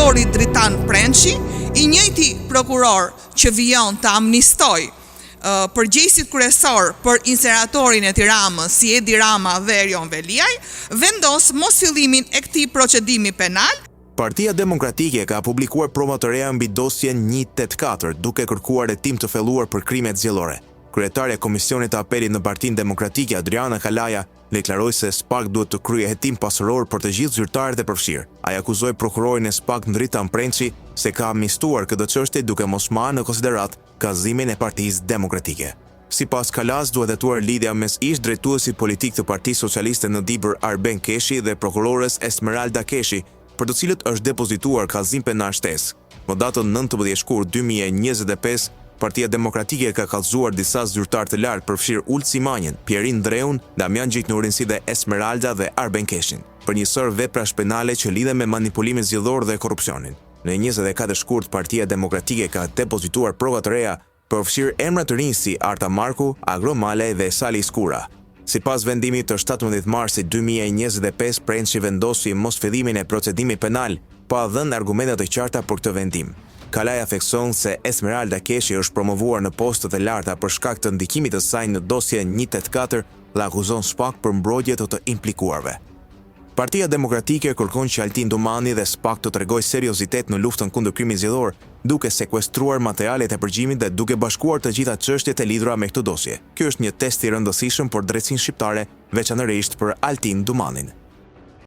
prokurori Dritan Prençi, i njëjti prokuror që vijon të amnistoj përgjegjësit kryesor për inseneratorin e Tiranës, si Edi Rama dhe Erion Veliaj, vendos mos fillimin e këtij procedimi penal. Partia Demokratike ka publikuar prova të reja mbi dosjen 184, duke kërkuar hetim të thelluar për krimet zgjedhore. Kryetaria e Komisionit të Apelit në Partinë Demokratike, Adriana Kalaja, deklaroi se SPAK duhet të kryejë hetim pasuror për të gjithë zyrtarët e përfshirë. Ai akuzoi prokurorin e SPAK Dritan Prençi se ka amnistuar këtë çështje duke mos marrë në konsiderat kazimin e Partisë Demokratike. Sipas Kalas, duhet hetuar lidhja mes ish drejtuesit politik të Partisë Socialiste në Dibër Arben Keshi dhe prokurores Esmeralda Keshi, për të cilët është depozituar kallëzim penal shtesë. Në datën 19 shkurt 2025, Partia Demokratike ka kallëzuar disa zyrtar të lartë përfshirë Ulci Manjen, Pierin Dreun, Damian Gjiknurin si dhe Esmeralda dhe Arben Keshin, për njësor veprash penale që lidhen me manipulimin zgjedhor dhe korrupsionin. Në 24 shkurt, Partia Demokratike ka depozituar prova të reja përfshirë emra të rinj si Arta Marku, Agro Male dhe Sali Skura. Sipas vendimit të 17 marsit 2025, Prençi vendosi mos fillimin e procedimit penal, pa dhënë argumente të qarta për këtë vendim. Kalaja thekson se Esmeralda Keshi është promovuar në postët e larta për shkak të ndikimit të saj në dosjen 184 dhe akuzon SPAK për mbrojtje të implikuarve. Partia Demokratike kërkon që Altin Dumani dhe SPAK të tregojë seriozitet në luftën kundër krimit zgjedhor, duke sekuestruar materialet e përgjimit dhe duke bashkuar të gjitha çështjet e lidhura me këtë dosje. Ky është një test i rëndësishëm për drejtsinë shqiptare, veçanërisht për Altin Dumanin.